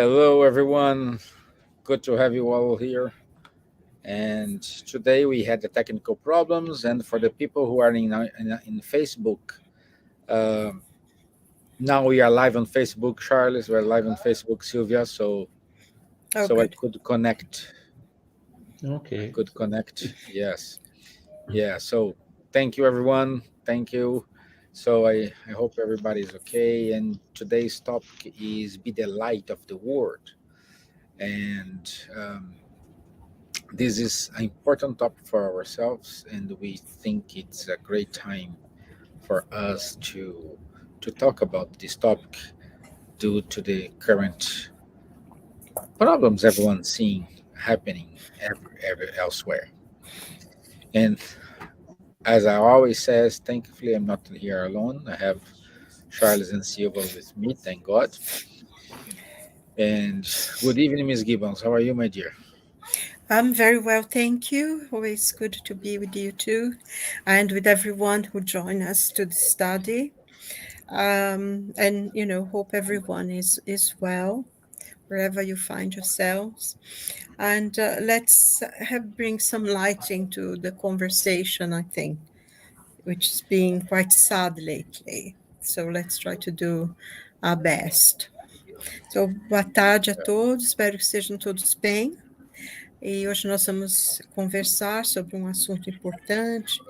Hello, everyone. Good to have you all here. And today we had the technical problems. And for the people who are in Facebook, um now we are live on Facebook, Charles. We're live on Facebook, Silvia. Oh, So I good. could connect. I Okay. could connect. Yes. Yeah. So thank you, everyone. Thank you. So I hope everybody's okay. And today's topic is be the light of the world. And this is an important topic for ourselves, and we think it's a great time for us to talk about this topic due to the current problems everyone's seeing happening elsewhere. And as I always says, thankfully I'm not here alone. I have Charles and Silva with me, thank God. And good evening, Miss Gibbons. How are you, my dear? I'm very well, thank you. Always good to be with you too, and with everyone who joined us to the study. And hope everyone is well wherever you find yourselves. And let's bring some lighting to the conversation. I think, which is being quite sad lately. So let's try to do our best. So, boa tarde a todos. Espero que estejam todos bem. E hoje nós vamos conversar sobre um assunto importante,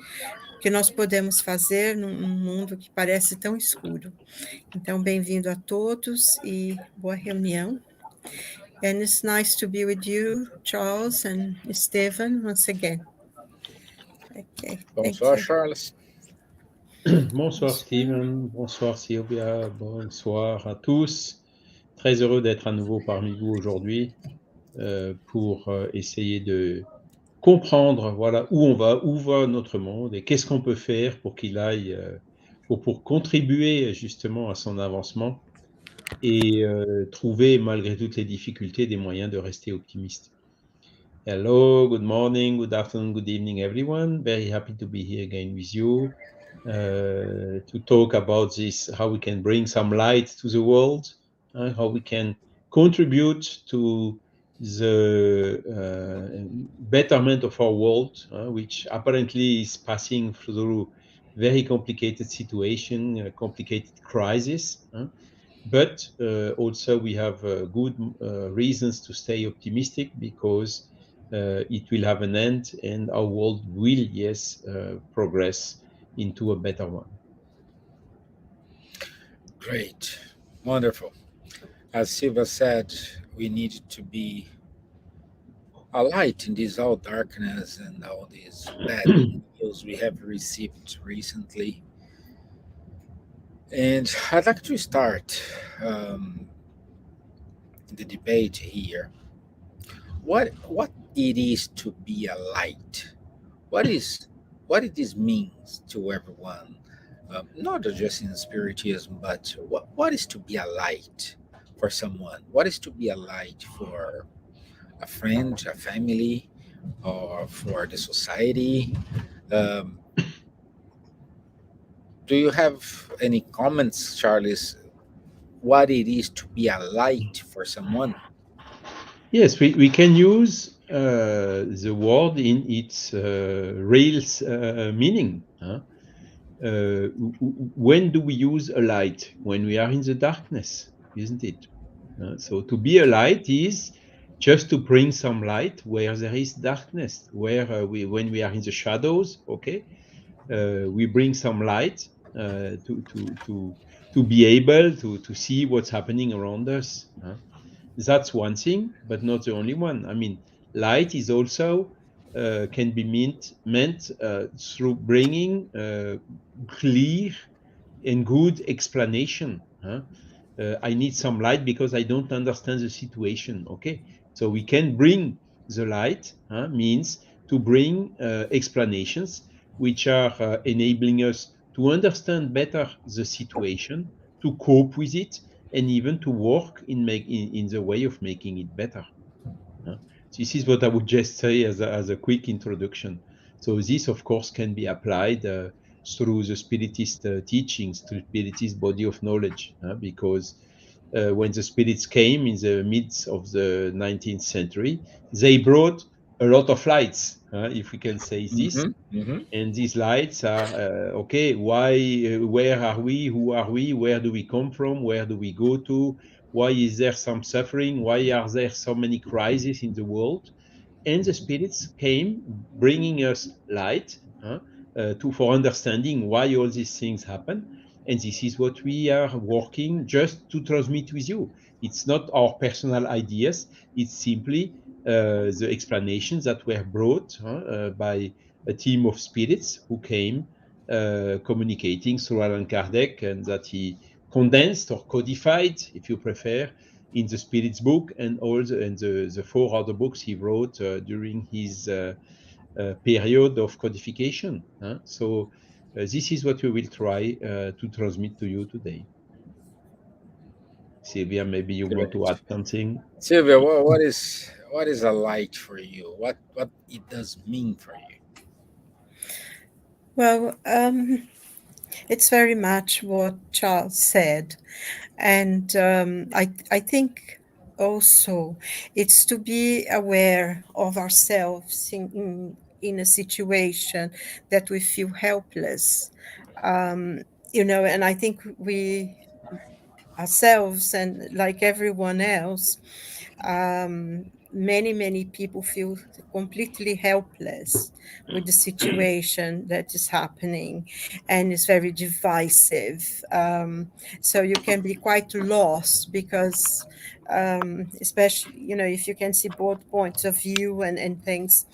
o que nós podemos fazer num mundo que parece tão escuro. Então, bem-vindo a todos e boa reunião. And it's nice to be with you, Charles and Stevan, once again. Okay, thank Bonsoir, you. Charles. Bonsoir Steven, bonsoir Silvia, bonsoir à tous. Très heureux d'être à nouveau parmi vous aujourd'hui pour essayer de comprendre voilà, où va notre monde et qu'est-ce qu'on peut faire pour qu'il aille, pour contribuer justement à son avancement et trouver malgré toutes les difficultés des moyens de rester optimiste. Hello, good morning, good afternoon, good evening, everyone. Very happy to be here again with you to talk about this, how we can bring some light to the world, how we can contribute to the betterment of our world, which apparently is passing through very complicated situation, complicated crisis. But also we have good reasons to stay optimistic because it will have an end and our world will, yes, progress into a better one. Great. Wonderful. As Silva said, we need to be a light in this all darkness and all these bad news we have received recently. And I'd like to start the debate here. What it is to be a light? What it is means to everyone? Not just in spiritism, but what is to be a light for someone? What is to be a light for a friend, a family, or for the society? Um, do you have any comments, Charles? What it is to be a light for someone? Yes, we can use the word in its real meaning. When do we use a light? When we are in the darkness, isn't it? So to be a light is just to bring some light where there is darkness, where when we are in the shadows, okay, we bring some light to be able to see what's happening around us. That's one thing, but not the only one. I mean, light is also can be meant through bringing clear and good explanation. I need some light because I don't understand the situation. Okay, so we can bring the light means to bring explanations which are enabling us to understand better the situation, to cope with it, and even to work in the way of making it better. This is what I would just say as a quick introduction. So this, of course, can be applied through the Spiritist teachings, to Spiritist body of knowledge, because when the spirits came in the midst of the 19th century, they brought a lot of lights, if we can say this. Mm-hmm. Mm-hmm. And these lights are okay. Why? Where are we? Who are we? Where do we come from? Where do we go to? Why is there some suffering? Why are there so many crises in the world? And the spirits came bringing us light, for understanding why all these things happen. And this is what we are working just to transmit with you. It's not our personal ideas, it's simply the explanations that were brought by a team of spirits who came communicating through Allan Kardec, and that he condensed or codified, if you prefer, in the Spirit's book, and the four other books he wrote during his period of codification. So this is what we will try to transmit to you today. Silvia, maybe you want to Great. add something? Silvia, what is a light for you? What it does mean for you? Well, it's very much what Charles said. And I think also it's to be aware of ourselves in a situation that we feel helpless. Um, and I think we ourselves and like everyone else, many people feel completely helpless with the situation that is happening, and it's very divisive. So you can be quite lost because especially if you can see both points of view and things,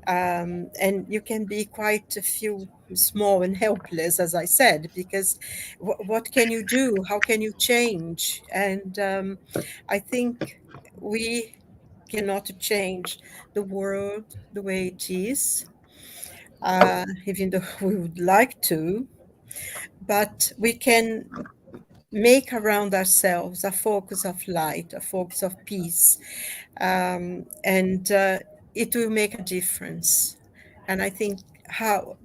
and you can be quite a few small and helpless, as I said, because what can you do? How can you change? And I think we cannot change the world the way it is, even though we would like to, but we can make around ourselves a focus of light, a focus of peace, and it will make a difference. And I think how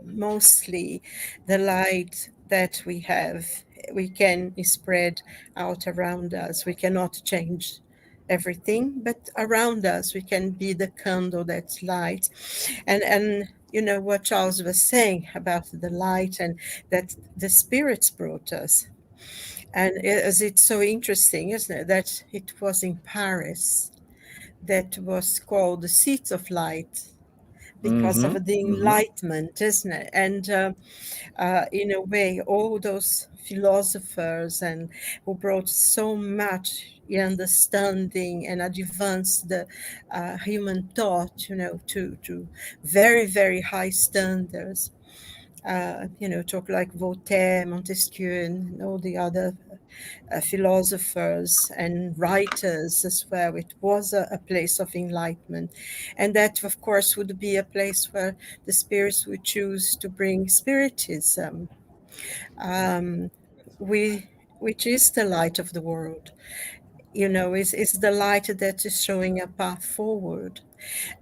mostly the light that we have, we can spread out around us. We cannot change everything, but around us we can be the candle that's light. And what Charles was saying about the light and that the spirits brought us. And it's so interesting, isn't it, that it was in Paris that was called the seat of light because Mm-hmm. of the Mm-hmm. enlightenment, isn't it? And in a way, all those philosophers and who brought so much understanding and advanced the human thought, to very, very high standards. Talk like Voltaire, Montesquieu, and all the other philosophers and writers as well. It was a place of enlightenment. And that, of course, would be a place where the spirits would choose to bring Spiritism, um, we, which is the light of the world. Is the light that is showing a path forward.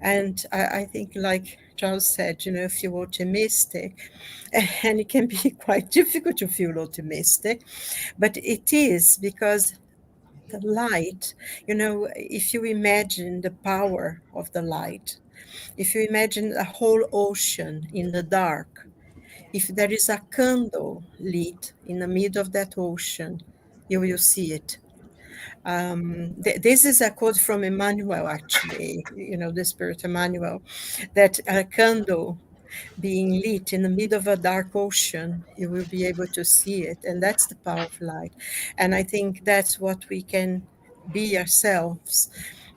And I think, like Charles said, feel optimistic. And it can be quite difficult to feel optimistic, but it is because the light, if you imagine the power of the light, if you imagine a whole ocean in the dark, if there is a candle lit in the middle of that ocean, you will see it. This is a quote from Emmanuel, actually, the spirit Emmanuel, that a candle being lit in the middle of a dark ocean, you will be able to see it. And that's the power of light. And I think that's what we can be ourselves,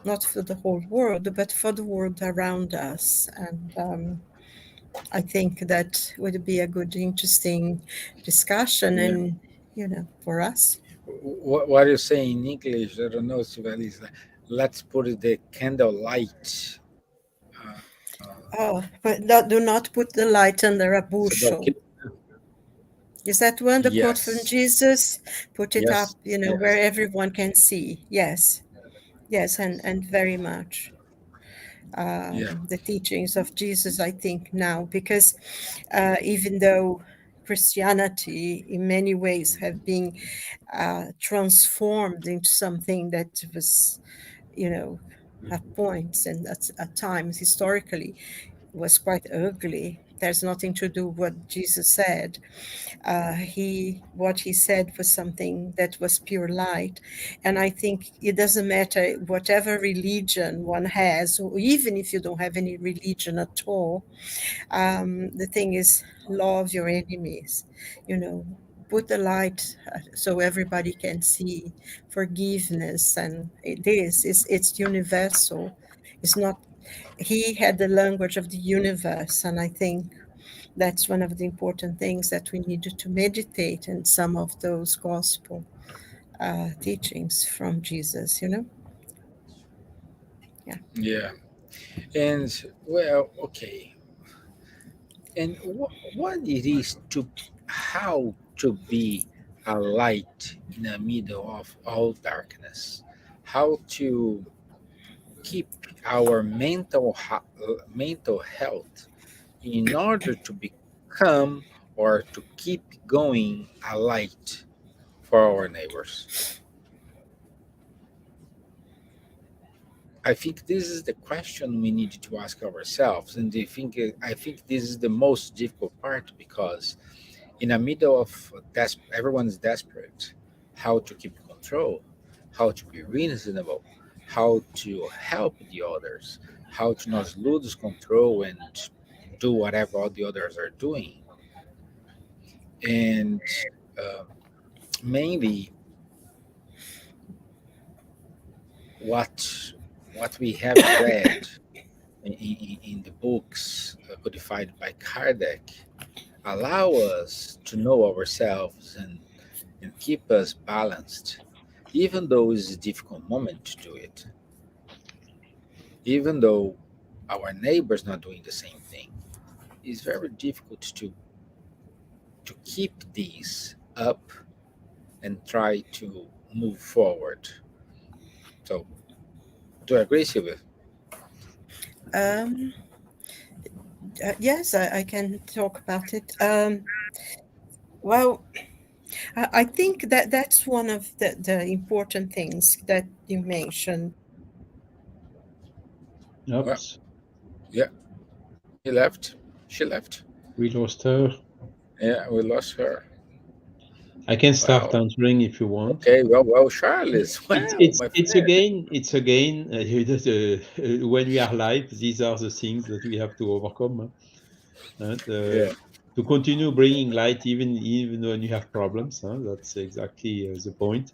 not for the whole world, but for the world around us. And I think that would be a good, interesting discussion. Yeah. And, for us. What you say in English? I don't know, Silvia. Is let's put it the candle light. Oh, but do not put the light under a Is it okay? bushel. Is that one, the quote from Yes. Jesus? Put it up, Yes. where Yes. everyone can see. Yes, yes, and very much Yeah. the teachings of Jesus, I think, now, because even though Christianity in many ways have been transformed into something that was, you know, at points and at times historically was quite ugly. There's nothing to do what Jesus said. What he said was something that was pure light, and I think it doesn't matter whatever religion one has, or even if you don't have any religion at all. The thing is, love your enemies. You know, put the light so everybody can see forgiveness, and it's universal. It's not. He had the language of the universe, and I think that's one of the important things that we need to meditate in some of those gospel teachings from Jesus, you know? Yeah. Yeah. And well, okay. And what it is to how to be a light in the middle of all darkness, how to keep our mental health in order to become or to keep going a light for our neighbors. I think this is the question we need to ask ourselves, and I think this is the most difficult part because in the middle of everyone's desperate, how to keep control, how to be reasonable, how to help the others, how to not lose control and do whatever all the others are doing, and uh, mainly what what we have read in the books codified by Kardec allow us to know ourselves and keep us balanced, even though it's a difficult moment to do it, even though our neighbor's not doing the same thing. It's very difficult to keep these up and try to move forward. So, do you agree, Silvia? Um, yes, I can talk about it. Well, I think that that's one of the important things that you mentioned. Well, Oops, yeah, he left. She left. we lost her. Yeah, we lost her. I can start Well, answering if you want. okay. Well, Charles. It's Well, it's my it's friend. again it's again when we are live, these are the things that we have to overcome. Yeah. To continue bringing light even when you have problems. That's exactly the point.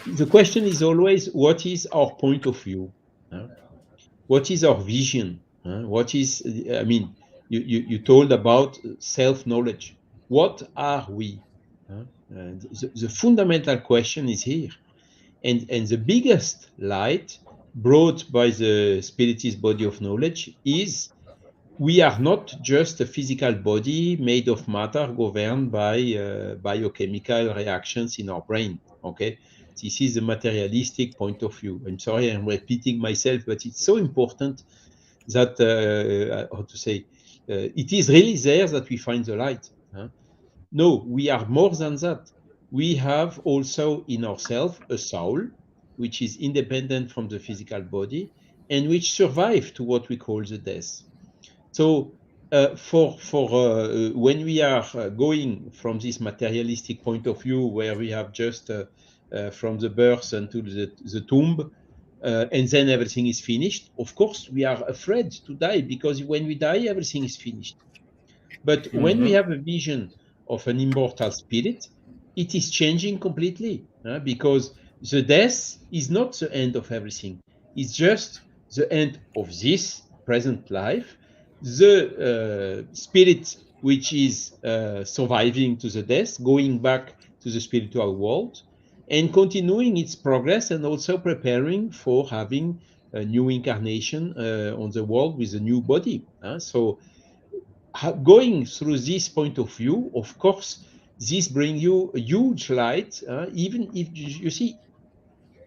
The question is always, what is our point of view? Huh? What is our vision? What is, I mean, you told about self knowledge. What are we? And the fundamental question is here. And the biggest light brought by the Spiritist body of knowledge is we are not just a physical body made of matter governed by biochemical reactions in our brain. Okay, this is the materialistic point of view. I'm sorry, I'm repeating myself, but it's so important that how to say it is really there that we find the light. No, we are more than that. We have also in ourselves a soul, which is independent from the physical body and which survive to what we call the death. So, for when we are going from this materialistic point of view, where we have just from the birth until the tomb, and then everything is finished, of course, we are afraid to die because when we die, everything is finished. But when we Hmm. have a vision of an immortal spirit, it is changing completely because the death is not the end of everything. It's just the end of this present life. The spirit which is surviving to the death, going back to the spiritual world and continuing its progress and also preparing for having a new incarnation on the world with a new body. So going through this point of view, of course, this brings you a huge light. Even if you see,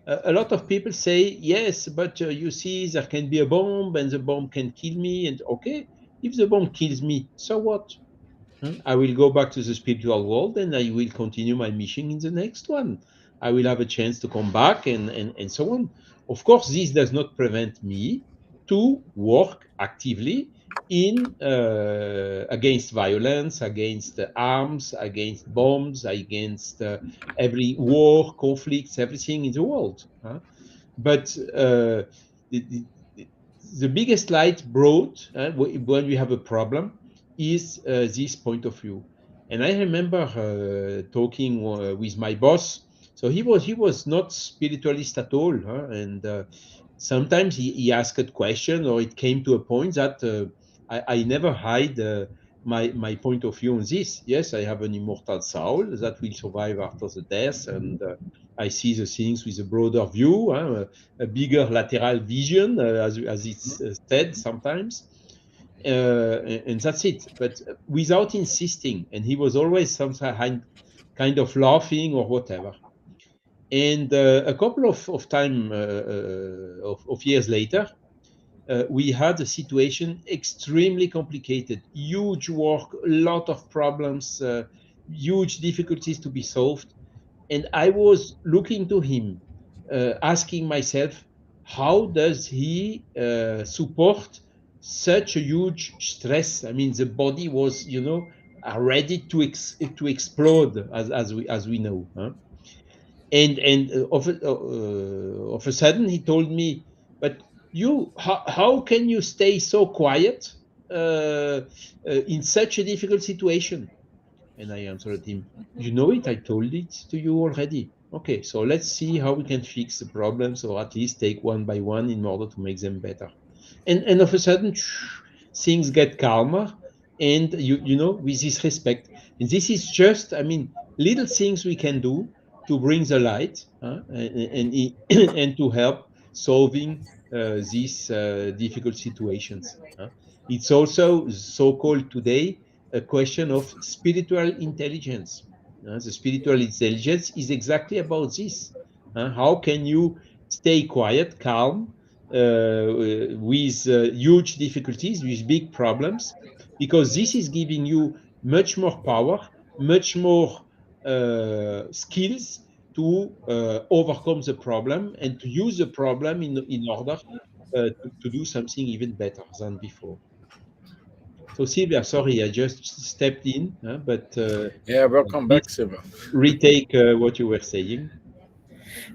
a lot of people say, yes, but you see, there can be a bomb and the bomb can kill me. And okay, if the bomb kills me, so what? I will go back to the spiritual world and I will continue my mission in the next one. I will have a chance to come back and so on. Of course, this does not prevent me to work actively in against violence, against arms, against bombs, against every war, conflicts, everything in the world. But the, the, the biggest light brought when we have a problem is this point of view. And I remember talking with my boss. So he was not spiritualist at all, and sometimes he asked a question, or it came to a point that I never hide my point of view on this. Yes, I have an immortal soul that will survive after the death, and I see the things with a broader view, a bigger lateral vision, as it's said sometimes. And that's it. But without insisting, and he was always some kind of laughing or whatever. And a couple of time of years later, we had a situation extremely complicated, huge work, a lot of problems, huge difficulties to be solved. And I was looking to him, asking myself, how does he support such a huge stress? I mean, the body was, ready to explode, as we know. And of a sudden, he told me, "But how can you stay so quiet in such a difficult situation?" And I answered him, "You know it, I told it to you already. Okay, so let's see how we can fix the problems, or at least take one by one in order to make them better." And of a sudden, things get calmer, and with this respect. And this is just, I mean, little things we can do to bring the light, and to help solving these difficult situations. It's also so-called today a question of spiritual intelligence. The spiritual intelligence is exactly about this. How can you stay quiet, calm, with huge difficulties, with big problems, because this is giving you much more power, much more skills to overcome the problem and to use the problem in order to do something even better than before. So Silvia, sorry, I just stepped in, but Yeah, welcome please back, Silva. retake what you were saying.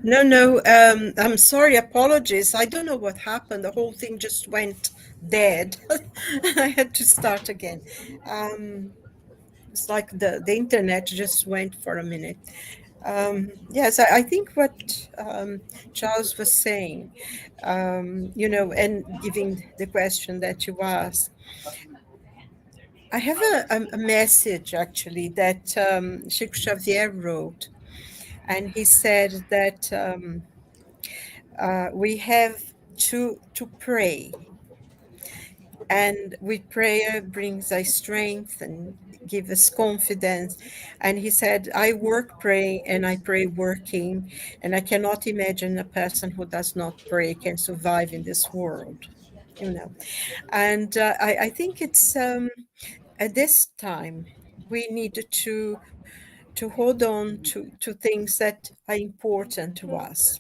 No, no, I'm sorry, apologies. I don't know what happened. The whole thing just went dead. I had to start again. Um, it's like the internet just went for a minute. Yes, I think what Charles was saying, and giving the question that you asked, I have a message actually that Chico Xavier wrote, and he said that we have to pray, and with prayer brings us strength and give us confidence. And he said, I work praying and I pray working, and I cannot imagine a person who does not pray can survive in this world, you know. And I think it's at this time we need to hold on to things that are important to us.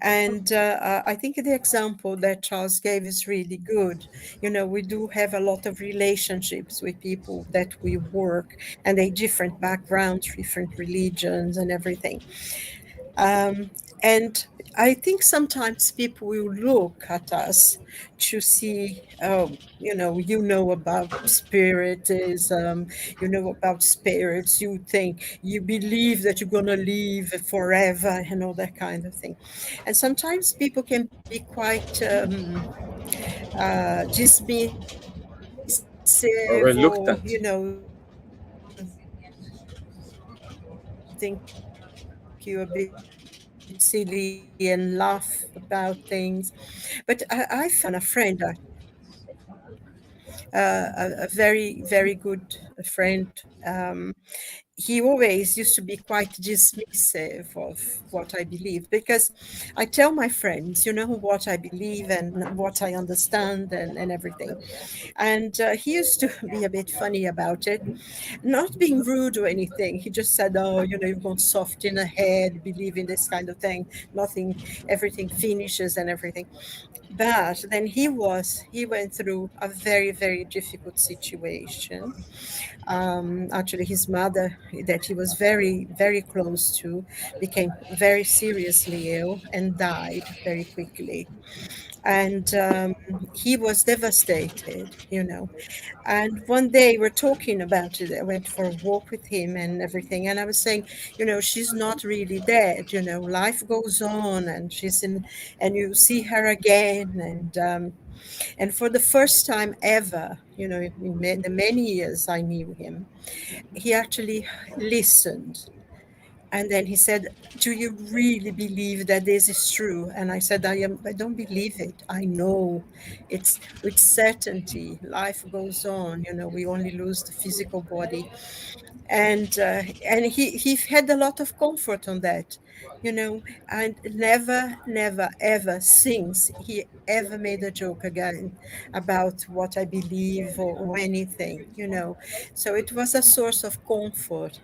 And I think the example that Charles gave is really good. We do have a lot of relationships with people that we work, and they different backgrounds, different religions, and everything. Um, and I think sometimes people will look at us to see, oh, about spiritism, about spirits, you think, you believe that you're going to live forever and all that kind of thing. And sometimes people can be quite dismissive, Or or, reluctant. think you a bit silly and laugh about things. But I found a friend, a very, very good friend. he always used to be quite dismissive of what I believe, because I tell my friends, what I believe and what I understand and everything. And he used to be a bit funny about it, not being rude or anything. He just said, "Oh, you've gone soft in the head, believe in this kind of thing. Nothing, everything finishes and everything." But then he went through a very, very difficult situation. Actually, his mother, that he was very, very close to, became very seriously ill and died very quickly. And he was devastated, And one day we're talking about it. I went for a walk with him and everything. And I was saying, she's not really dead, life goes on, and and you see her again. And for the first time ever, in the many years I knew him, he actually listened. And then he said, "Do you really believe that this is true?" And I said, I don't believe it. I know it's with certainty. Life goes on. We only lose the physical body. And he had a lot of comfort on that, and never, never, ever since he ever made a joke again about what I believe or anything. So it was a source of comfort.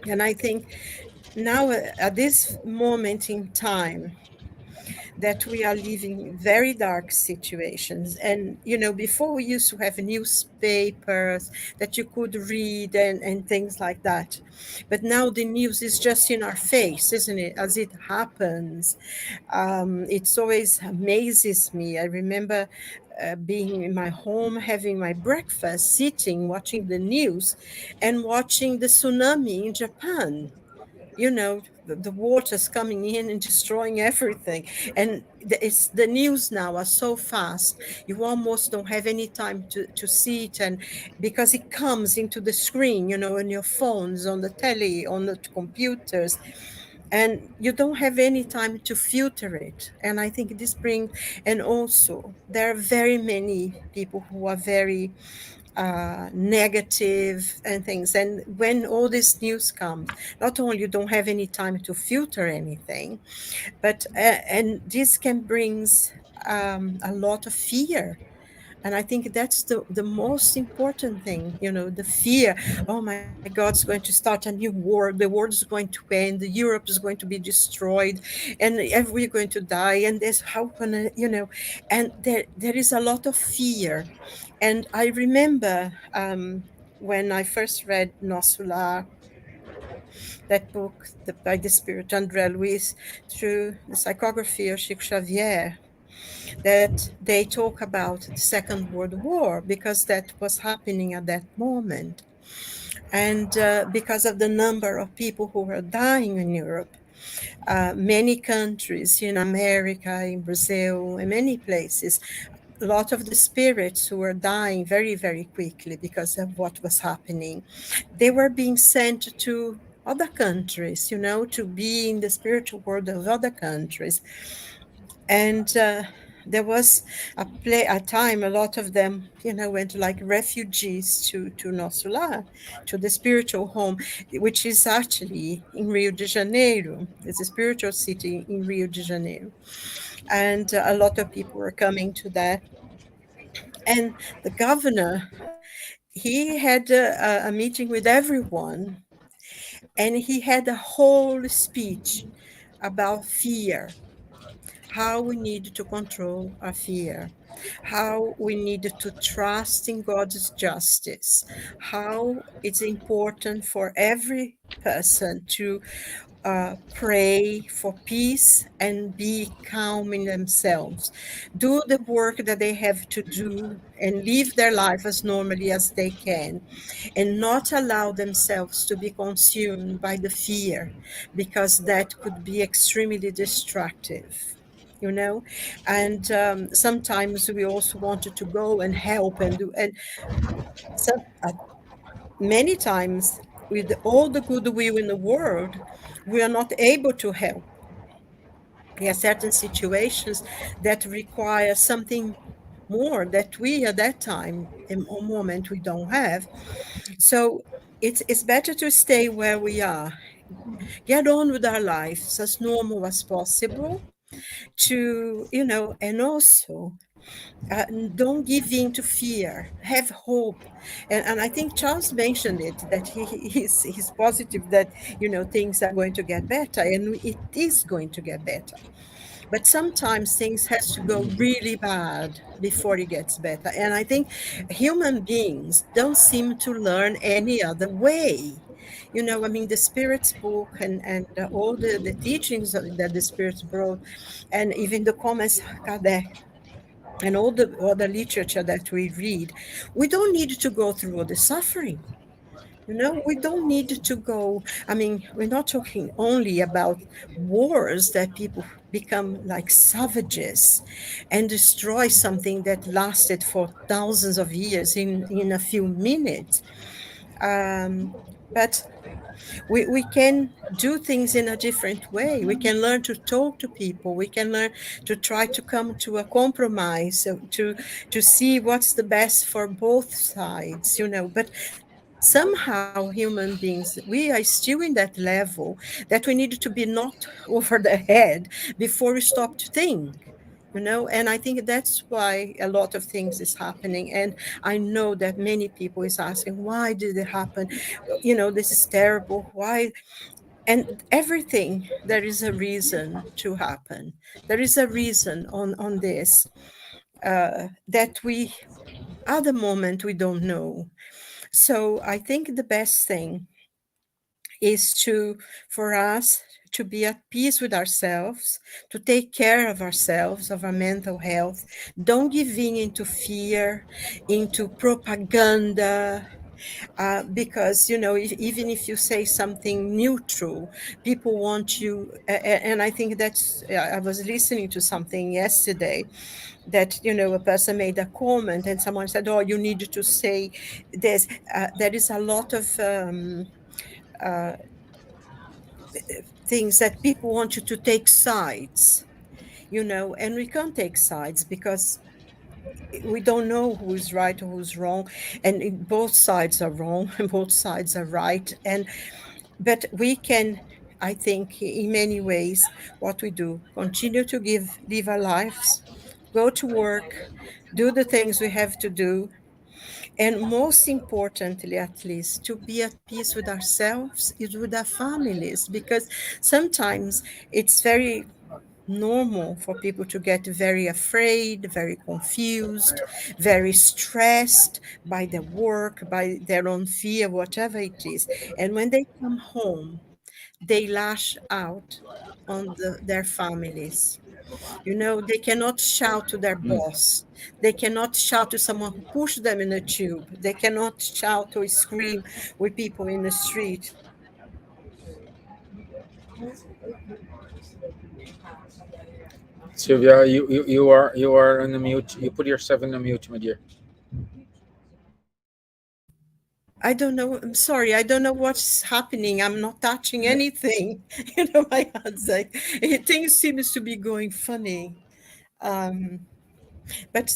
And I think now, at this moment in time, that we are living very dark situations. And, before we used to have newspapers that you could read and things like that. But now the news is just in our face, isn't it? As it happens. It's always amazes me. I remember being in my home, having my breakfast, sitting, watching the news and watching the tsunami in Japan. The water's coming in and destroying everything. And the news now are so fast, you almost don't have any time to see it. And because it comes into the screen, on your phones, on the telly, on the computers, and you don't have any time to filter it. And I think this brings, and also there are very many people who are very negative and things. And when all this news comes, not only you don't have any time to filter anything, but and this can brings a lot of fear. And I think that's the most important thing, the fear. Oh my God, it's going to start a new war. The world is going to end. Europe is going to be destroyed, and we're going to die. And this, how can I, and there is a lot of fear. And I remember when I first read Nosula, that book by the spirit André Luiz, through the psychography of Chico Xavier, that they talk about the Second World War, because that was happening at that moment. And because of the number of people who were dying in Europe, many countries in America, in Brazil, in many places, a lot of the spirits who were dying very, very quickly because of what was happening, they were being sent to other countries, to be in the spiritual world of other countries. And there was a time, a lot of them, went like refugees to Nosula, to the spiritual home, which is actually in Rio de Janeiro. It's a spiritual city in Rio de Janeiro. And a lot of people were coming to that. And the governor, he had a meeting with everyone, and he had a whole speech about fear, how we need to control our fear, how we need to trust in God's justice, how it's important for every person to pray for peace and be calm in themselves, do the work that they have to do, and live their life as normally as they can, and not allow themselves to be consumed by the fear, because that could be extremely destructive. And sometimes we also wanted to go and help and do, and some many times, with all the goodwill in the world, we are not able to help. There are certain situations that require something more that we at that time, in a moment, we don't have. So it's better to stay where we are, get on with our lives as normal as possible, to, and also don't give in to fear, have hope. And I think Charles mentioned it, that he's positive that, things are going to get better, and it is going to get better. But sometimes things has to go really bad before it gets better. And I think human beings don't seem to learn any other way. I mean, the Spirit's book, and all the teachings that the Spirit brought, and even the comments Kardec, and all the other literature that we read, we don't need to go through all the suffering. We don't need to go. I mean, we're not talking only about wars that people become like savages and destroy something that lasted for thousands of years in a few minutes. But we can do things in a different way. We can learn to talk to people. We can learn to try to come to a compromise, so to see what's the best for both sides. But somehow human beings, we are still in that level that we need to be knocked over the head before we stop to think. And I think that's why a lot of things is happening. And I know that many people is asking, why did it happen? This is terrible. Why? And everything, there is a reason to happen. There is a reason on this, that we at the moment we don't know. So I think the best thing is for us to be at peace with ourselves, to take care of ourselves, of our mental health. Don't give in into fear, into propaganda, because even if you say something neutral, people want you. And I think that's. I was listening to something yesterday that a person made a comment, and someone said, "Oh, you need to say this." There is a lot of things that people want you to take sides, and we can't take sides because we don't know who's right or who's wrong, and both sides are wrong and both sides are right. But we can, I think, in many ways, what we do, continue to live our lives, go to work, do the things we have to do, and most importantly, at least, to be at peace with ourselves is with our families, because sometimes it's very normal for people to get very afraid, very confused, very stressed by their work, by their own fear, whatever it is. And when they come home, they lash out on their families. They cannot shout to their Mm. boss. They cannot shout to someone who pushed them in a tube. They cannot shout or scream with people in the street. Silvia, you are on the mute. You put yourself in the mute, my dear. I don't know. I'm sorry. I don't know what's happening. I'm not touching Yeah. anything. My hands like things seems to be going funny. Um, but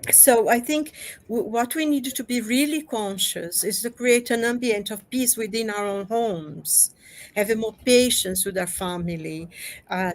So I think what we need to be really conscious is to create an ambient of peace within our own homes, have more patience with our family,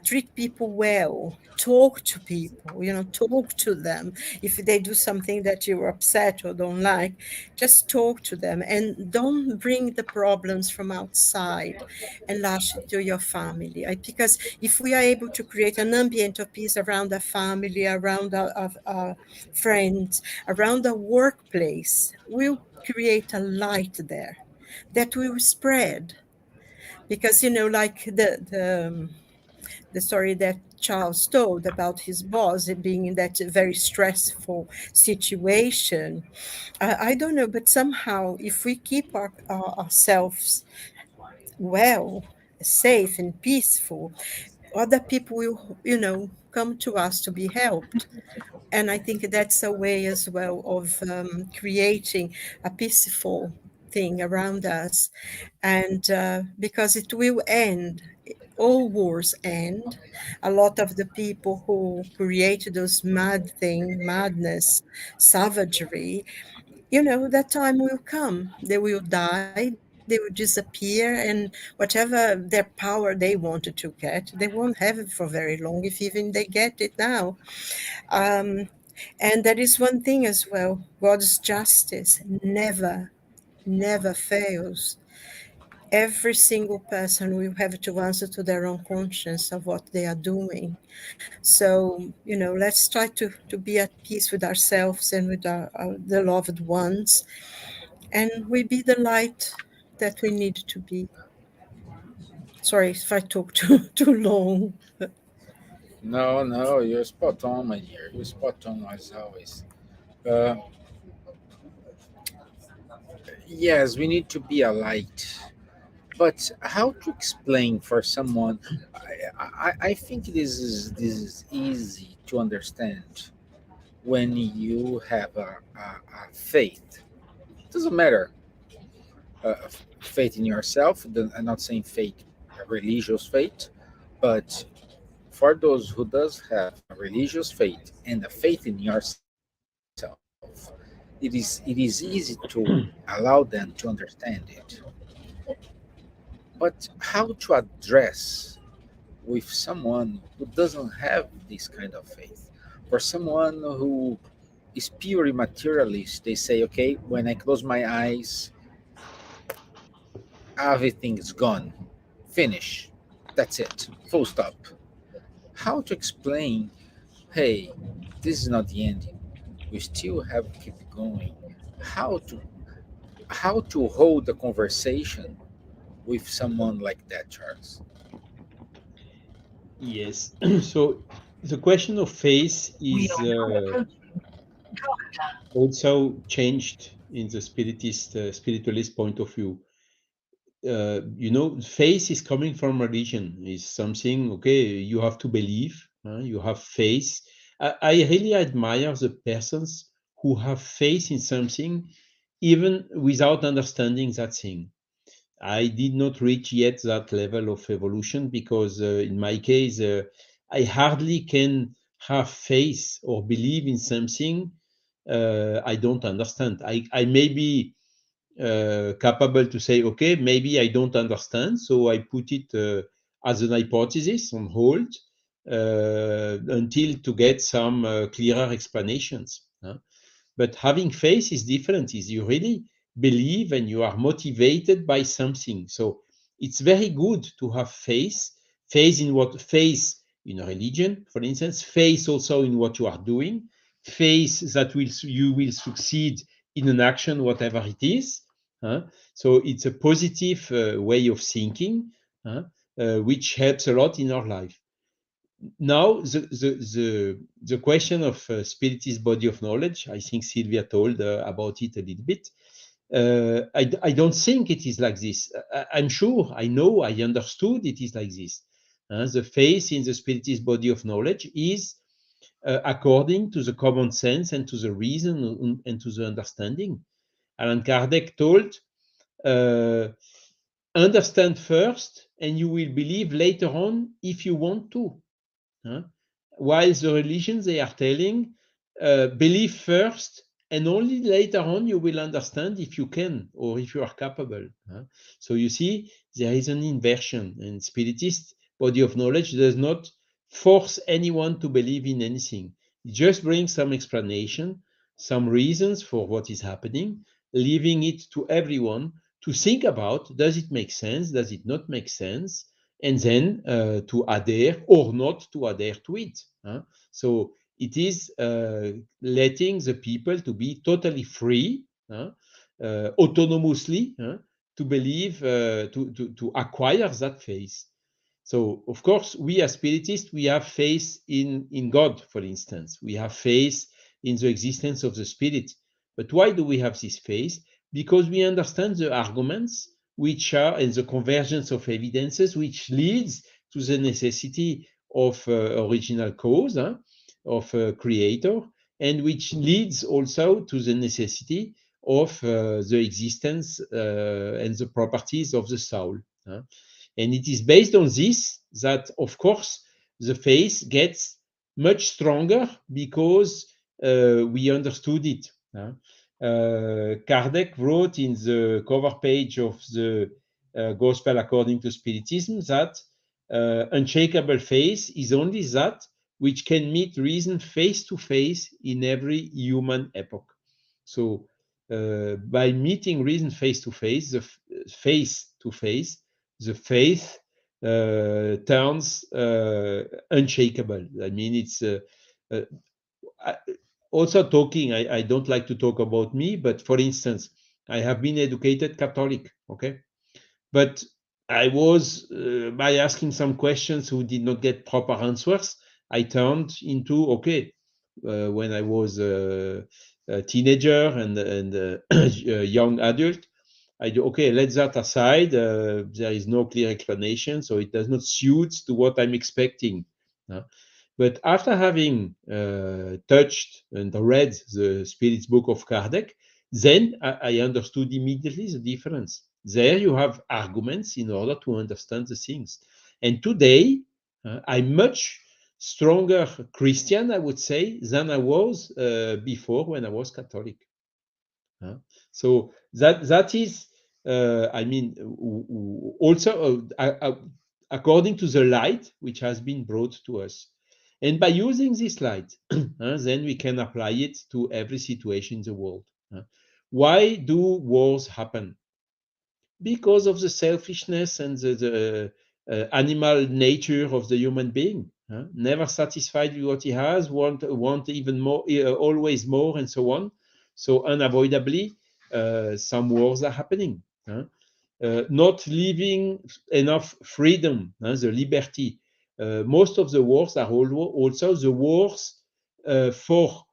treat people well, talk to people, talk to them. If they do something that you're upset or don't like, just talk to them, and don't bring the problems from outside and lash it to your family. Because if we are able to create an ambient of peace around our family, around our friends, around the workplace, we'll create a light there that will spread. Because like the story that Charles told about his boss being in that very stressful situation. I don't know, but somehow if we keep ourselves well, safe and peaceful, other people will, come to us to be helped. And I think that's a way as well of creating a peaceful thing around us. And because it will end, all wars end. A lot of the people who create those madness, savagery, that time will come. They will die, they will disappear, and whatever their power they wanted to get, they won't have it for very long if even they get it now. Um, and that is one thing as well. God's justice never fails. Every single person will have to answer to their own conscience of what they are doing. So, let's try to be at peace with ourselves and with the loved ones, and we be the light that we need to be. Sorry if I talk too long. No, no, you're spot on, my dear. You're spot on as always. Uh, yes, we need to be a light. But how to explain for someone? I think this is easy to understand when you have a faith. It doesn't matter faith in yourself. I'm not saying faith, a religious faith, but for those who does have a religious faith and a faith in yourself, it is easy to allow them to understand it. But how to address with someone who doesn't have this kind of faith? For someone who is purely materialist, they say, okay, when I close my eyes, everything is gone, finish, that's it, full stop. How to explain, hey, this is not the ending, we still have to keep going? How to how to hold a conversation with someone like that, Charles? Yes. So the question of faith We is are now approaching Drogheda. also changed in the spiritualist point of view. Faith is coming from religion. Is something, okay, you have to believe, you have faith. I really admire the persons who have faith in something even without understanding that thing. I did not reach yet that level of evolution because, in my case, I hardly can have faith or believe in something I don't understand. I may be capable to say, okay, maybe I don't understand, so I put it as an hypothesis on hold until to get some clearer explanations. But having faith is different, is you really believe and you are motivated by something. So it's very good to have faith. Faith in what? Faith in a religion, for instance. Faith also in what you are doing. Faith that you will succeed in an action, whatever it is. huh? So it's a positive way of thinking, which helps a lot in our life. Now, the question of spirit is body of knowledge, I think Silvia told about it a little bit. I don't think it is like this. I'm sure, I know, I understood it is like this. The faith in the spirit is body of knowledge is according to the common sense and to the reason and to the understanding. Alan Kardec told, uh, understand first and you will believe later on if you want to. Huh? While the religions, they are telling, believe first, and only later on you will understand if you can or if you are capable. Huh? So you see, there is an inversion, and Spiritist body of knowledge does not force anyone to believe in anything. It just brings some explanation, some reasons for what is happening, leaving it to everyone to think about, does it make sense? Does it not make sense? And then to adhere or not to adhere to it. So it is letting the people to be totally free, autonomously, to believe, to acquire that faith. So, of course, we as spiritists, we have faith in God, for instance. We have faith in the existence of the spirit. But why do we have this faith? Because we understand the arguments which are, and the convergence of evidences, which leads to the necessity of original cause, of creator, and which leads also to the necessity of the existence and the properties of the soul. And it is based on this that, of course, the faith gets much stronger because we understood it. Kardec wrote in the cover page of the Gospel according to Spiritism that unshakable faith is only that which can meet reason face to face in every human epoch. So, by meeting reason face to face, the faith turns unshakable. I mean, it's also talking. I don't like to talk about me, but for instance, I have been educated Catholic, okay, but I was by asking some questions who did not get proper answers. I turned into okay when I was a teenager and a young adult. I do okay. Let that aside. There is no clear explanation, so it does not suit to what I'm expecting. But after having touched and read the Spirit's Book of Kardec, then I understood immediately the difference. There you have arguments in order to understand the things. And today, I'm much stronger Christian, I would say, than I was before when I was Catholic. So that is, I mean, also according to the light which has been brought to us. And by using this light, then we can apply it to every situation in the world. Why do wars happen? Because of the selfishness and the animal nature of the human being. Never satisfied with what he has, want even more, always more, and so on. So unavoidably, some wars are happening. Not leaving enough freedom, the liberty. Most of the wars are also the wars for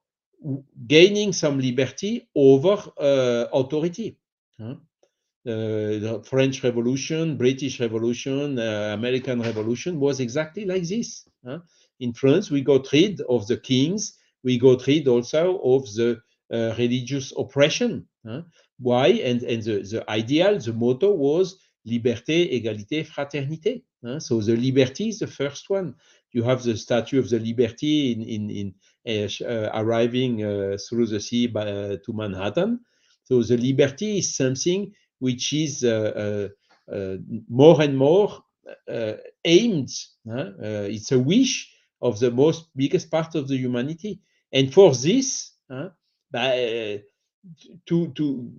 gaining some liberty over authority. The French Revolution, British Revolution, American Revolution was exactly like this. In France, we got rid of the kings. We got rid also of the religious oppression. Why? And the ideal, the motto was liberté, égalité, fraternité. So the liberty is the first one. You have the Statue of the Liberty in arriving through the sea to Manhattan. So the liberty is something which is more and more aimed. It's a wish of the most biggest part of the humanity, and for this, to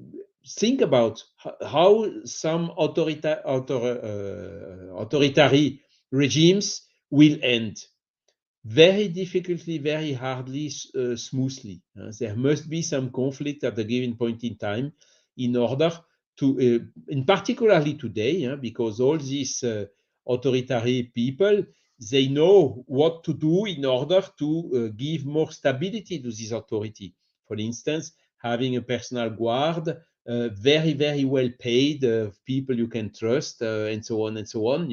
think about how some authoritarian regimes will end very difficultly, very hardly, smoothly. There must be some conflict at a given point in time in order to, in particularly today, because all these authoritarian people, they know what to do in order to give more stability to this authority. For instance, having a personal guard, very, very well paid people you can trust, and so on and so on.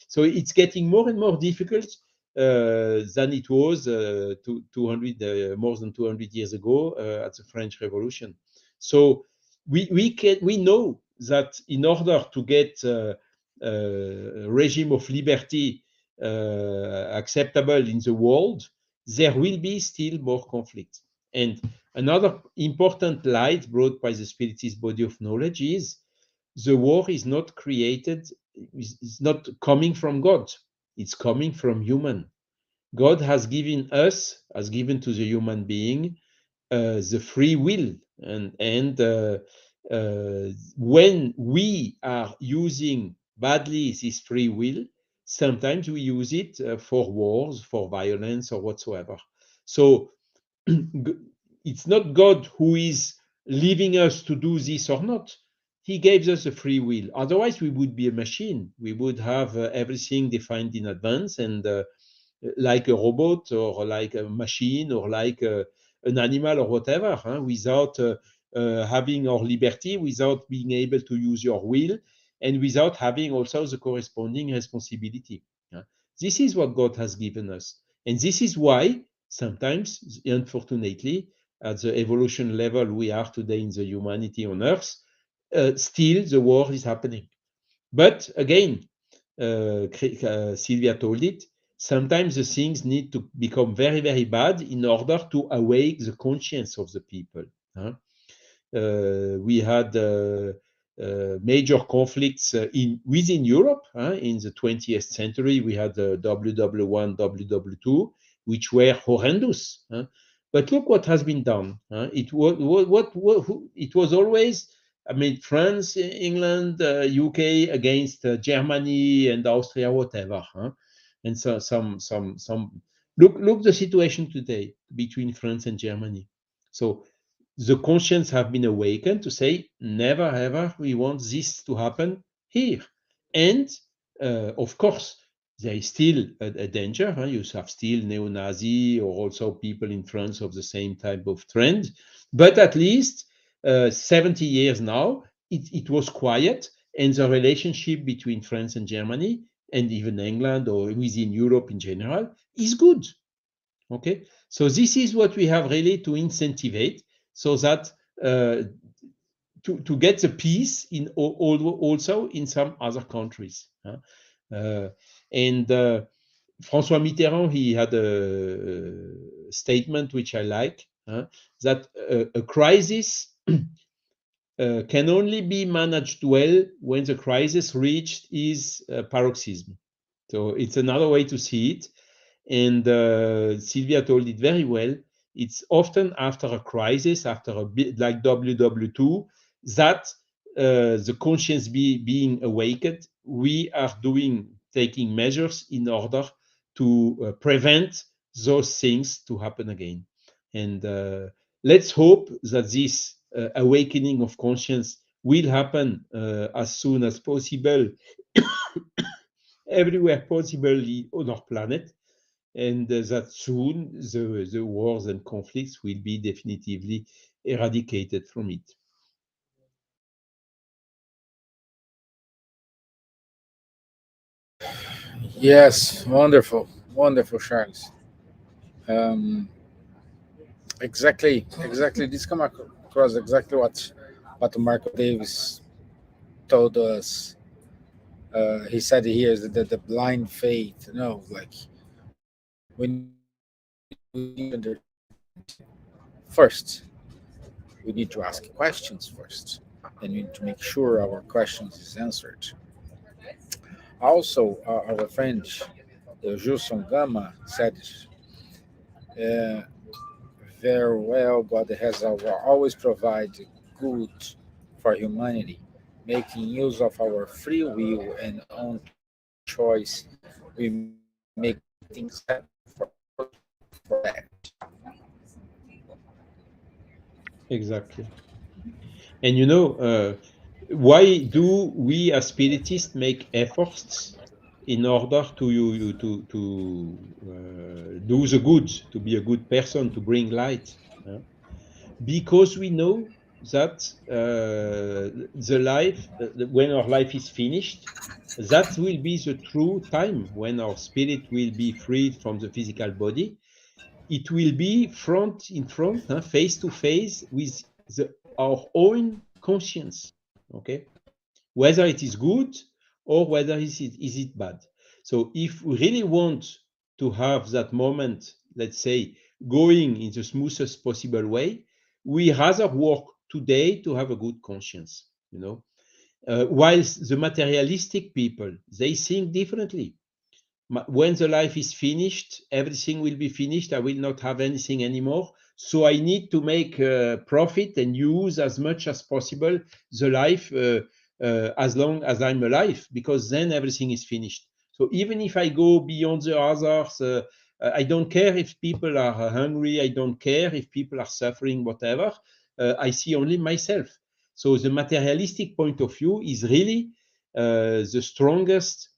So it's getting more and more difficult than it was 200 more than 200 years ago at the French Revolution. So we know that in order to get a regime of liberty acceptable in the world, there will be still more conflict. And another important light brought by the Spiritist body of knowledge is the war is not created, is not coming from God. It's coming from human. God has given us, has given to the human being, the free will, and when we are using badly this free will, sometimes we use it for wars, for violence, or whatsoever. So it's not God who is leaving us to do this or not. He gave us a free will. Otherwise, we would be a machine. We would have everything defined in advance, and like a robot or like a machine or like an animal or whatever, without having our liberty, without being able to use your will, and without having also the corresponding responsibility. This is what God has given us. And this is why sometimes, unfortunately, at the evolution level we are today in the humanity on Earth, still the war is happening. But again, Silvia told it, sometimes the things need to become very, very bad in order to awake the conscience of the people. We had major conflicts within Europe. In the 20th century, we had WW1, WW2, which were horrendous. But look what has been done. It was it was always, I mean, France, England, UK against Germany and Austria, whatever. And so some look the situation today between France and Germany. So the conscience have been awakened to say never ever we want this to happen here. And of course there is still a danger. You have still neo-Nazi or also people in France of the same type of trend, but at least 70 years now it was quiet, and the relationship between France and Germany and even England or within Europe in general is good. Okay, so this is what we have really to incentivize, so that uh, to get the peace in also in some other countries. Uh, and François Mitterrand, he had a statement which I like, that a crisis can only be managed well when the crisis reached its paroxysm. So it's another way to see it. And Silvia told it very well. It's often after a crisis, after a bit like WW2, that the conscience being awakened, we are taking measures in order to prevent those things to happen again. And let's hope that this awakening of conscience will happen as soon as possible, everywhere possible on our planet, and that soon the wars and conflicts will be definitively eradicated from it. Yes, wonderful, wonderful, Charles. Um, exactly. This come across exactly what Marco Davis told us. He said here is that the blind faith. No, like we need to understand first. We need to ask questions first, and we need to make sure our questions is answered. Also, our friend Gilson Gama said uh, very well. God has always provided good for humanity, making use of our free will and own choice. We make things happen for that. Exactly. And you know, why do we as spiritists make efforts in order to do the good, to be a good person, to bring light? Because we know that the life, when our life is finished, that will be the true time when our spirit will be freed from the physical body. It will be front in front, face to face with our own conscience. Okay, whether it is good or whether is it bad. So if we really want to have that moment, let's say, going in the smoothest possible way, we rather work today to have a good conscience, whilst the materialistic people, they think differently. When the life is finished, everything will be finished. I will not have anything anymore. So I need to make profit and use as much as possible the life as long as I'm alive, because then everything is finished. So even if I go beyond the others, I don't care if people are hungry. I don't care if people are suffering, whatever. I see only myself. So the materialistic point of view is really the strongest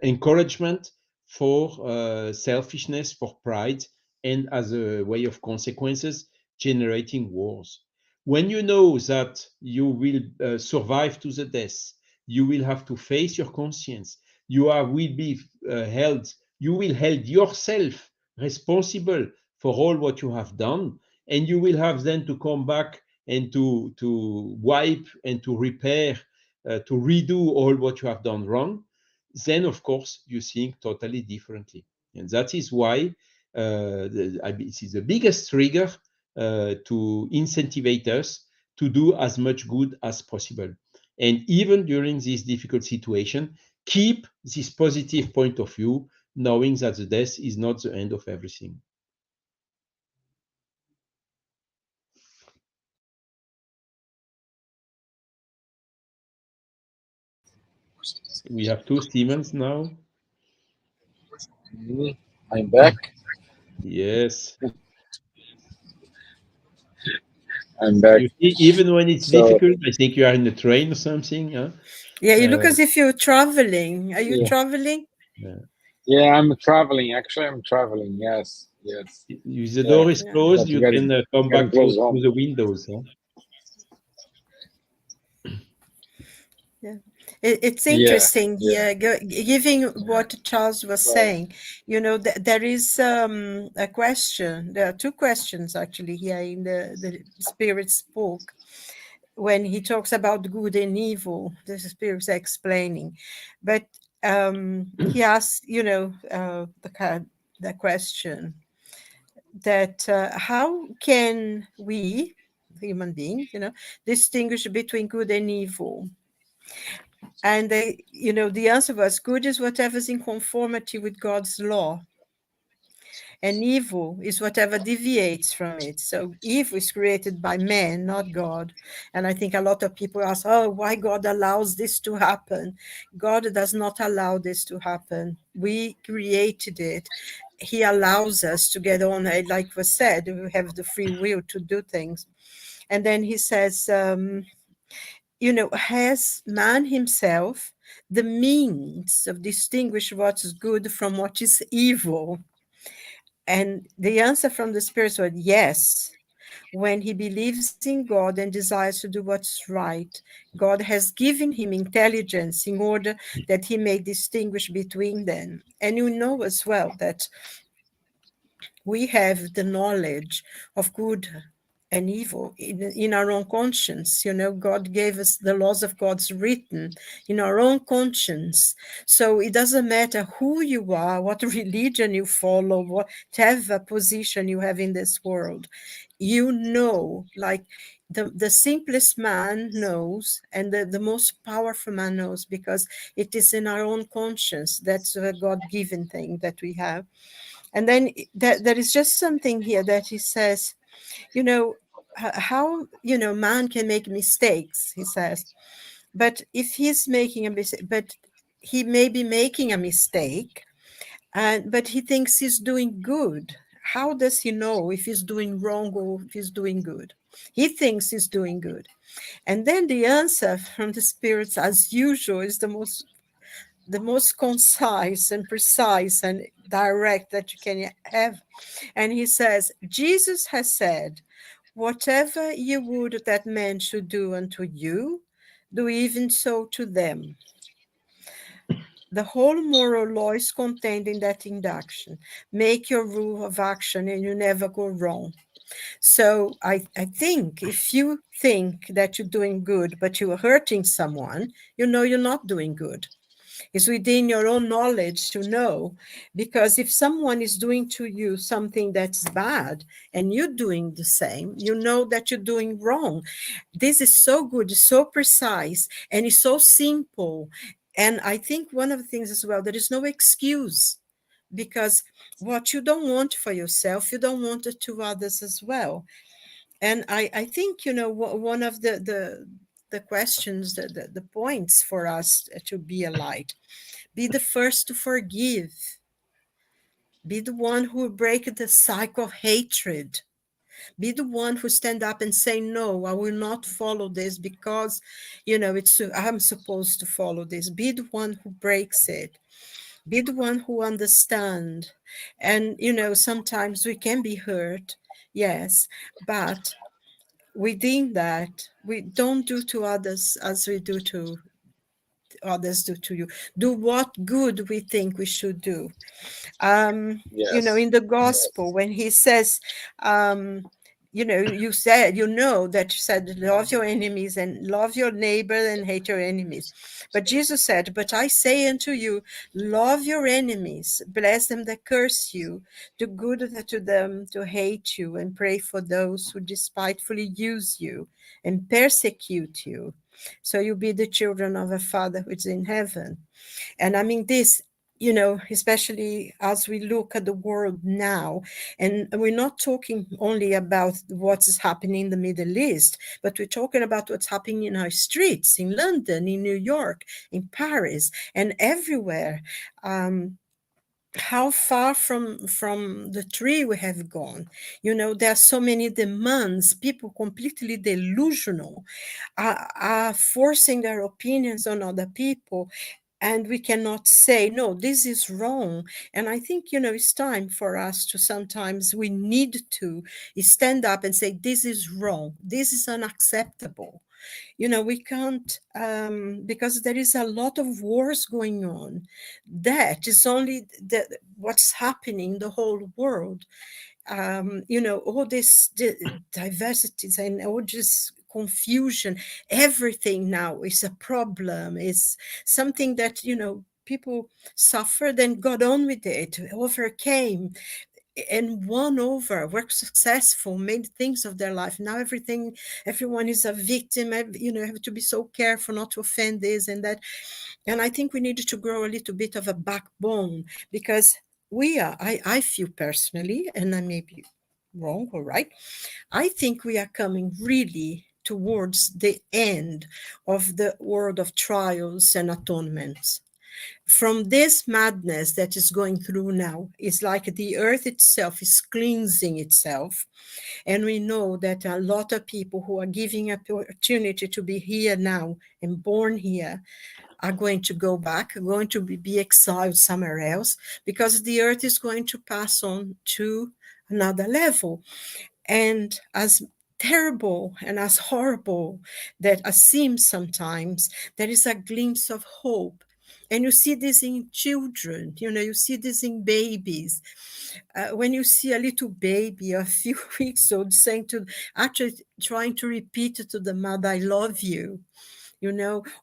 encouragement for selfishness, for pride, and as a way of consequences, generating wars. When you know that you will survive to the death, you will have to face your conscience. Will be held. You will hold yourself responsible for all what you have done, and you will have then to come back and to wipe and to repair, to redo all what you have done wrong. Then of course you think totally differently, and that is why this is the biggest trigger to incentivize us to do as much good as possible. And even during this difficult situation, keep this positive point of view, knowing that the death is not the end of everything. We have two Stevens now. I'm back. Yes. I'm back. You see, even when it's So difficult, I think you are in the train or something. Huh? Yeah, you look Uh, as if you're traveling. Are you yeah, traveling? yeah. yeah, I'm traveling. Actually, I'm traveling. Yes, yes, If the yeah. door is Yeah. closed, But you can come getting back close through home. the windows. Huh? Yeah. It's Yeah, interesting yeah. here, giving what Charles was Right. saying. There is a question. There are two questions actually here in the Spirit's book. When he talks about good and evil, the Spirit's explaining. But he asks, the question that how can we, human beings, distinguish between good and evil? And the answer was good is whatever's in conformity with God's law, and evil is whatever deviates from it. So evil is created by man, not God. And I think a lot of people ask, oh, why God allows this to happen? God does not allow this to happen. We created it. He allows us to get on, like was said, we have the free will to do things. And then he says, has man himself the means of distinguish what is good from what is evil? And the answer from the Spirit was yes. When he believes in God and desires to do what's right, God has given him intelligence in order that he may distinguish between them. And you know as well that we have the knowledge of good and evil in our own conscience. God gave us the laws of God's written in our own conscience. So it doesn't matter who you are, what religion you follow, whatever position you have in this world. Like the simplest man knows, and the most powerful man knows, because it is in our own conscience. That's a God-given thing that we have. And then there is just something here that he says, how, man can make mistakes, he says. But if he's making a mistake, but he may be making a mistake, but he thinks he's doing good. How does he know if he's doing wrong or if he's doing good? He thinks he's doing good. And then the answer from the spirits, as usual, is the most concise and precise and direct that you can have. And he says, Jesus has said, whatever you would that men should do unto you, do even so to them. The whole moral law is contained in that induction. Make your rule of action and you never go wrong. So I think if you think that you're doing good, but you're hurting someone, you're not doing good. It's within your own knowledge to know, because if someone is doing to you something that's bad and you're doing the same, you know that you're doing wrong. This is so good, so precise, and it's so simple. And I think one of the things as well, there is no excuse, because what you don't want for yourself, you don't want it to others as well. And I think, one of the questions, the points for us to be a light: be the first to forgive. Be the one who break the cycle of hatred. Be the one who stand up and say, no, I will not follow this because, I'm supposed to follow this. Be the one who breaks it. Be the one who understand. And, sometimes we can be hurt, yes, but within that, we don't do to others as we do to others do to you. Do what good we think we should do. Yes, In the yes. gospel, when he says, You said, that you said, love your enemies and love your neighbor and hate your enemies. But Jesus said, but I say unto you, love your enemies, bless them that curse you, do good to them to hate you, and pray for those who despitefully use you and persecute you. So you be the children of a Father who is in heaven. And I mean, this, especially as we look at the world now, and we're not talking only about what is happening in the Middle East, but we're talking about what's happening in our streets, in London, in New York, in Paris, and everywhere. How far from the tree we have gone. There are so many demands, people completely delusional, are forcing their opinions on other people, and we cannot say, no, this is wrong. And I think, it's time for us to, sometimes we need to stand up and say, this is wrong, this is unacceptable. We can't, because there is a lot of wars going on. That is only what's happening in the whole world. All this diversities and all this confusion, everything now is a problem, is something that, people suffered and got on with it, overcame and won over, were successful, made things of their life. Now everyone is a victim. Have to be so careful not to offend this and that. And I think we need to grow a little bit of a backbone, because I feel personally, and I may be wrong or right, I think we are coming really towards the end of the world of trials and atonements. From this madness that is going through now, it's like the earth itself is cleansing itself. And we know that a lot of people who are giving opportunity to be here now and born here are going to go back, are going to be exiled somewhere else, because the earth is going to pass on to another level. And as terrible and as horrible that seems sometimes, there is a glimpse of hope. And you see this in children, you see this in babies. When you see a little baby, a few weeks old, actually trying to repeat to the mother, I love you,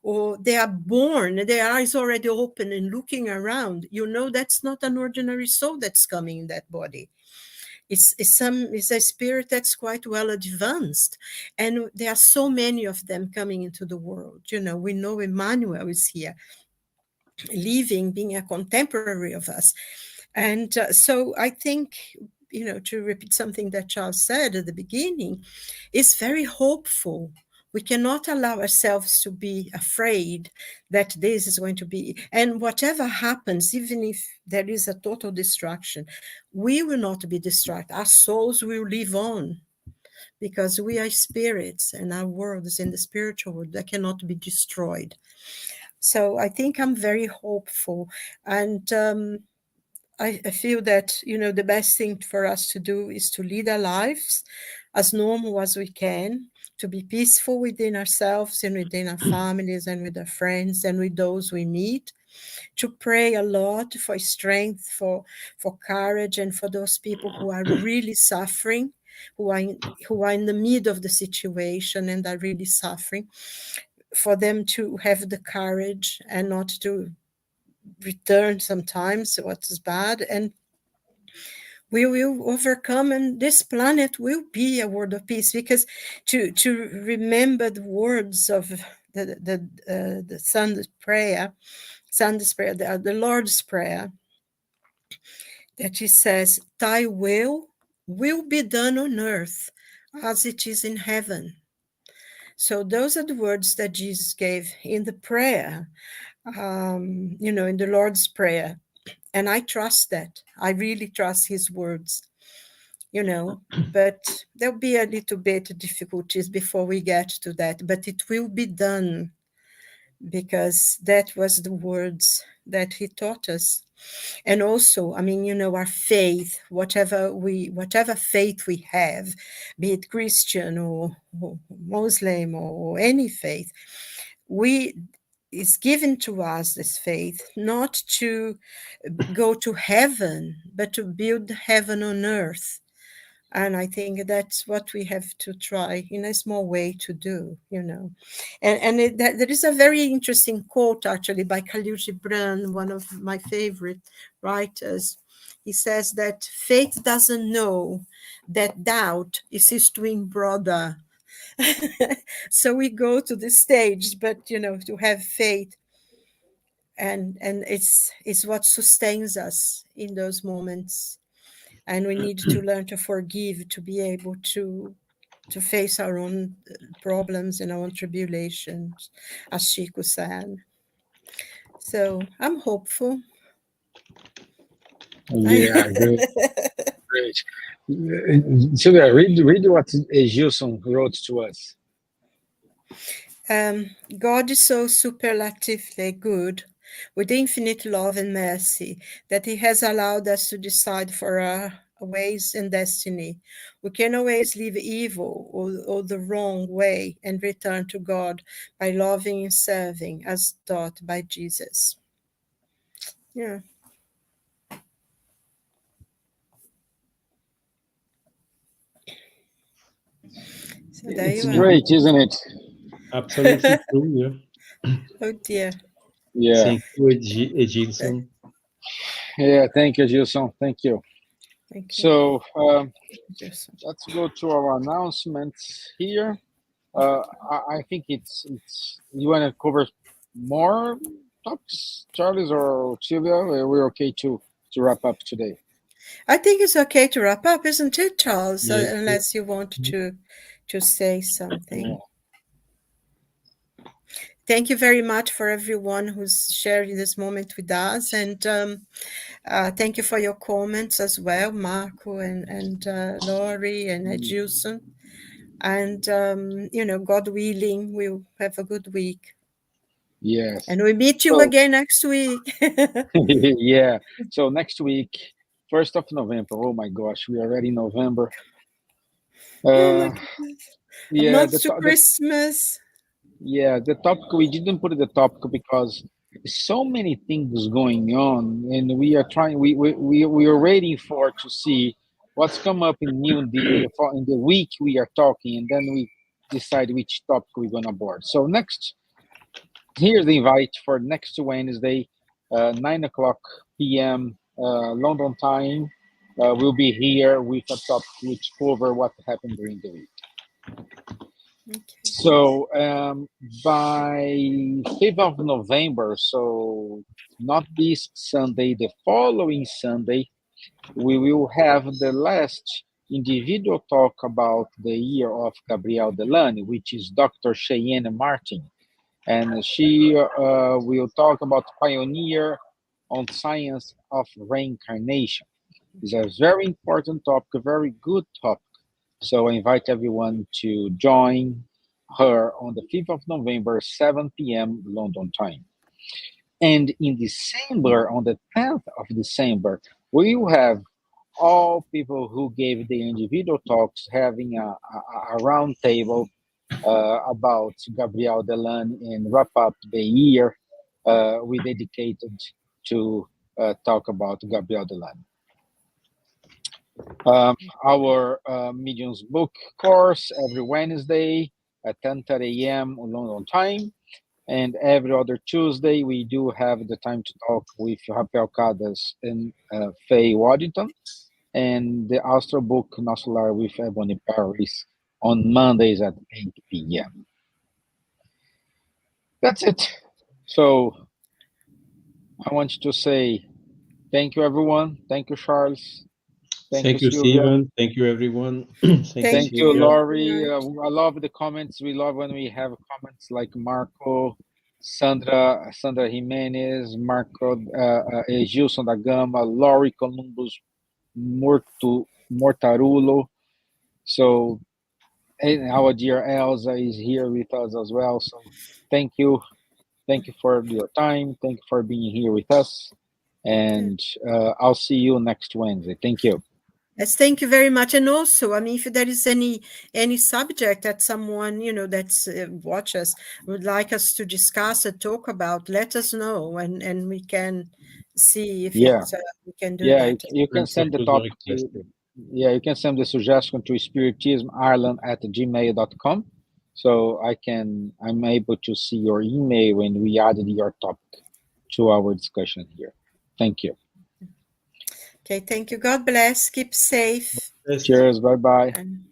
or they are born, their eyes already open and looking around, that's not an ordinary soul that's coming in that body. It's a spirit that's quite well advanced, and there are so many of them coming into the world. We know Emmanuel is here, living, being a contemporary of us. And so I think, to repeat something that Charles said at the beginning, is very hopeful. We cannot allow ourselves to be afraid that this is going to be, and whatever happens, even if there is a total destruction, we will not be distracted. Our souls will live on, because we are spirits, and our world is in the spiritual world that cannot be destroyed. So I think I'm very hopeful. And I feel that, the best thing for us to do is to lead our lives as normal as we can, to be peaceful within ourselves and within our families and with our friends and with those we meet, to pray a lot for strength, for courage, and for those people who are really suffering, who are in the middle of the situation and are really suffering, for them to have the courage and not to return sometimes what is bad, and we will overcome, and this planet will be a world of peace. Because to remember the words of the Sunday's prayer, the Lord's Prayer, that he says, "Thy will be done on earth as it is in heaven." So those are the words that Jesus gave in the prayer, in the Lord's Prayer. And I trust that. I really trust his words, but there'll be a little bit of difficulties before we get to that, but it will be done, because that was the words that he taught us. And also, our faith, whatever faith we have, be it Christian or Muslim or any faith, is given to us, this faith, not to go to heaven, but to build heaven on earth. And I think that's what we have to try in a small way to do, there is a very interesting quote actually by Khalil Gibran, one of my favorite writers. He says that faith doesn't know that doubt is his twin brother. So we go to the stage, but to have faith, and it's what sustains us in those moments. And we need to learn to forgive, to be able to face our own problems and our own tribulations, as Chico said. So I'm hopeful. Yeah, great, great. Silvia, read what Gilson wrote to us. God is so superlatively good, with infinite love and mercy, that he has allowed us to decide for our ways and destiny. We can always leave evil or the wrong way and return to God by loving and serving as taught by Jesus. Yeah. So there It's you are. great, isn't it? Absolutely true. Yeah. Oh dear. Yeah, Thank you, Gilson. yeah. Thank you, Gilson. Thank you. Thank you. So Just- let's go to our announcements here. I think it's you want to cover more topics, Charles or Silvia? We're okay to wrap up today. I think it's okay to wrap up, isn't it, Charles? Yes. Unless you want to say something. Yeah. Thank you very much for everyone who's sharing this moment with us, and thank you for your comments as well, Marco and Laurie and Gilson. And God willing, we'll have a good week. Yes. And we meet you So again next week. yeah. So next week, 1st of November. Oh my gosh, we are already in November. Oh my Uh, goodness. A yeah. month to Christmas. Yeah, the topic we didn't put the topic because so many things going on, and we are trying. We are waiting for to see what's come up in new in the week we are talking, and then we decide which topic we're gonna board. So next, here's the invite for next Wednesday, 9 o'clock p.m. London time. We'll be here with a topic which cover what happened during the week. Okay. So by 5th of November, so not this Sunday, the following Sunday, we will have the last individual talk about the year of Gabrielle Delany, which is Dr. Cheyenne Martin. And she will talk about pioneer on science of reincarnation. It's a very important topic, a very good topic. So I invite everyone to join her on the 5th of November, 7 p.m. London time. And in December, on the 10th of December, we will have all people who gave the individual talks having a round table about Gabrielle Delany and wrap up the year we dedicated to talk about Gabrielle Delany. Our Mediums book course every Wednesday at 10:30 a.m. on London time, and every other Tuesday we do have the time to talk with Rafael Cadas and Faye Waddington, and the Astro book Nosso Lar with Ebony Paris on Mondays at 8 p.m. That's it. So I want you to say thank you, everyone. Thank you, Charles. Thank you, Silvia. Steven. Thank you, everyone. Thank Thank you, Silvia. Laurie. I love the comments. We love when we have comments like Marco, Sandra Jimenez, Marco, Gilson da Gama, Laurie Columbus, Mortarulo. So, and our dear Elsa is here with us as well. So, thank you. Thank you for your time. Thank you for being here with us. And I'll see you next Wednesday. Thank you. Yes, thank you very much. And also, I mean, if there is any subject that someone that's watch us would like us to discuss or talk about, let us know, and we can see if Yeah. we can do Yeah, that. you can send the Propose a topic request. to Yeah, you can send the suggestion to spiritismireland@gmail.com. So I'm able to see your email when we added your topic to our discussion here. Thank you. Okay, thank you. God bless. Keep safe. Yes. Cheers. Bye bye. And